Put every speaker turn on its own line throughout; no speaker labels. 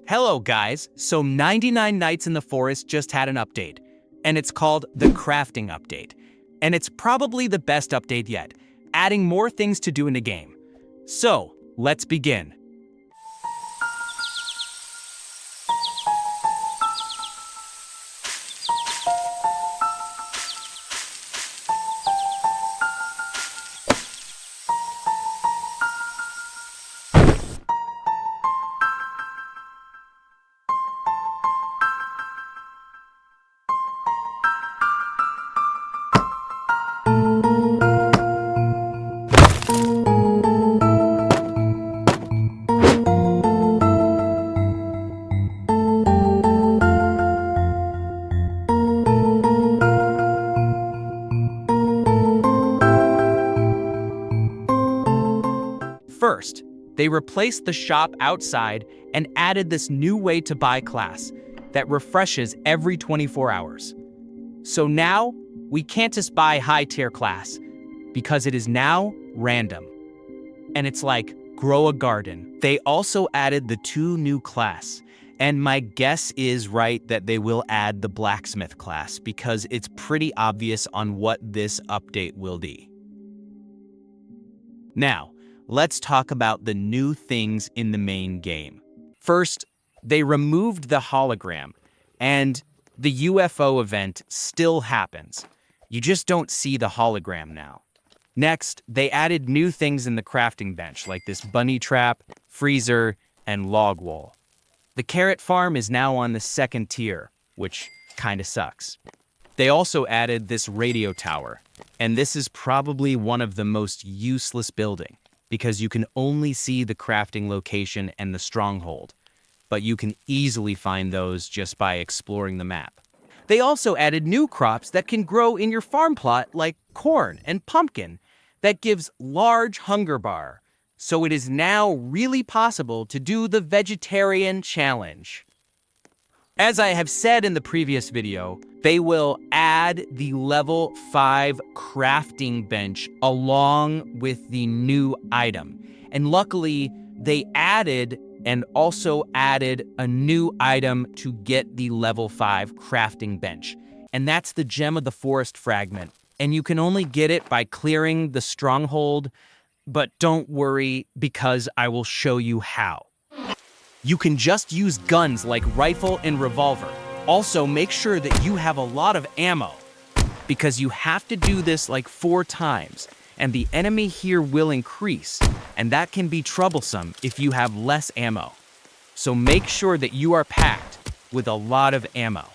Hello guys, so 99 Nights in the Forest just had an update, and it's called the Crafting Update. And it's probably the best update yet, adding more things to do in the game. So, let's begin. First, they replaced the shop outside and added this new way to buy class that refreshes every 24 hours. So now, we can't just buy high-tier class, because it is now random. And it's like, grow a garden. They also added the 2 new class, and my guess is right that they will add the blacksmith class, because it's pretty obvious on what this update will be. Now, let's talk about the new things in the main game. First, they removed the hologram, and the UFO event still happens. You just don't see the hologram now. Next, they added new things in the crafting bench, like this bunny trap, freezer, and log wall. The carrot farm is now on the 2nd tier, which kinda sucks. They also added this radio tower, and this is probably one of the most useless buildings, because you can only see the crafting location and the stronghold, but you can easily find those just by exploring the map. They also added new crops that can grow in your farm plot, like corn and pumpkin, that gives large hunger bar, so it is now really possible to do the vegetarian challenge. As I have said in the previous video, they will add the level 5 crafting bench along with the new item. And luckily, they added and also added a new item to get the level 5 crafting bench. And that's the Gem of the Forest fragment. And you can only get it by clearing the stronghold, but don't worry because I will show you how. You can just use guns like rifle and revolver. Also, make sure that you have a lot of ammo, because you have to do this like 4 times, and the enemy here will increase, and that can be troublesome if you have less ammo. So make sure that you are packed with a lot of ammo.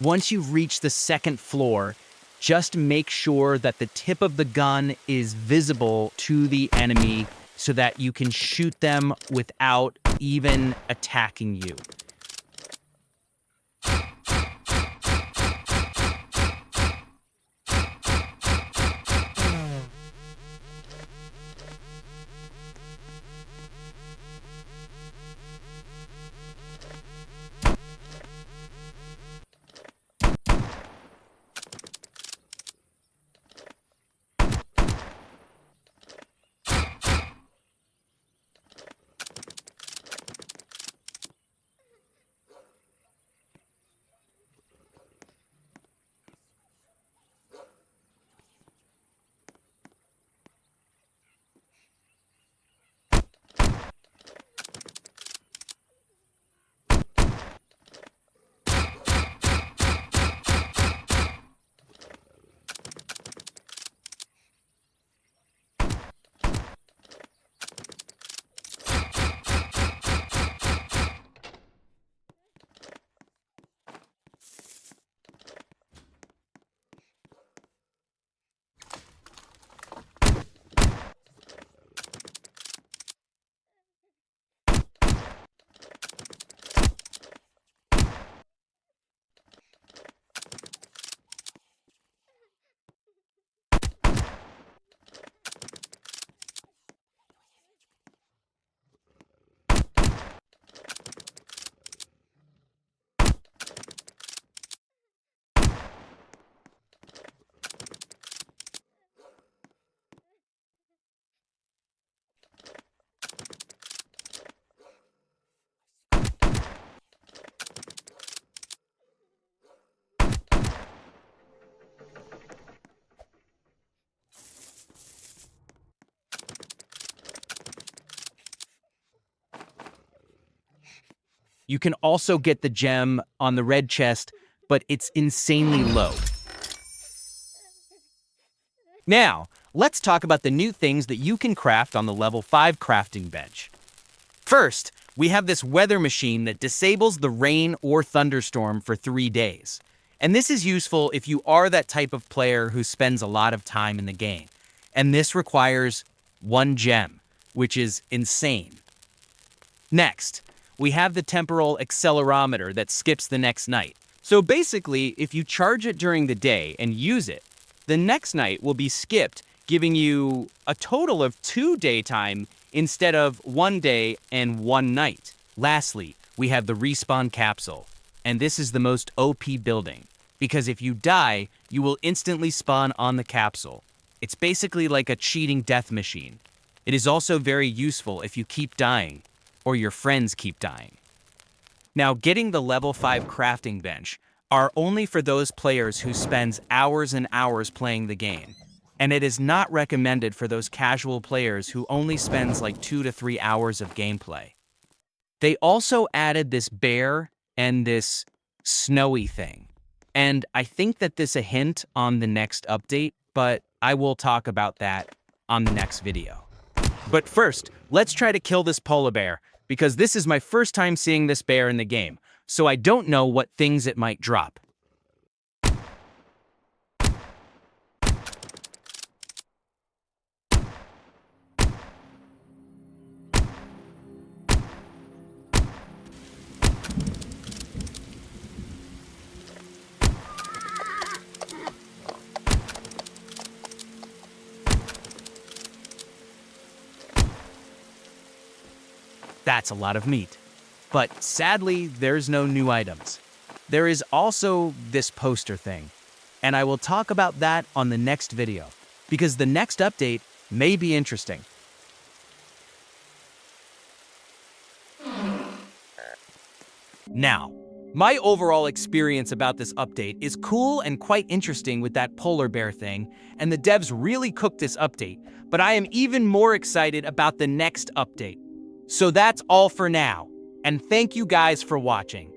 Once you reach the 2nd floor, just make sure that the tip of the gun is visible to the enemy so that you can shoot them without even attacking you. You can also get the gem on the red chest, but it's insanely low. Now, let's talk about the new things that you can craft on the level 5 crafting bench. First, we have this weather machine that disables the rain or thunderstorm for 3 days. And this is useful if you are that type of player who spends a lot of time in the game. And this requires 1 gem, which is insane. Next, we have the temporal accelerometer that skips the next night. So basically, if you charge it during the day and use it, the next night will be skipped, giving you a total of 2 daytime instead of 1 day and 1 night. Lastly, we have the respawn capsule, and this is the most OP building, because if you die, you will instantly spawn on the capsule. It's basically like a cheating death machine. It is also very useful if you keep dying, or your friends keep dying. Now, getting the level 5 crafting bench are only for those players who spends hours and hours playing the game, and it is not recommended for those casual players who only spends like 2 to 3 hours of gameplay. They also added this bear and this snowy thing, and I think that this is a hint on the next update, but I will talk about that on the next video. But first, let's try to kill this polar bear, because this is my first time seeing this bear in the game, so I don't know what things it might drop. That's a lot of meat. But sadly, there's no new items. There is also this poster thing, and I will talk about that on the next video, because the next update may be interesting. Now, my overall experience about this update is cool and quite interesting with that polar bear thing, and the devs really cooked this update, but I am even more excited about the next update. So that's all for now, and thank you guys for watching.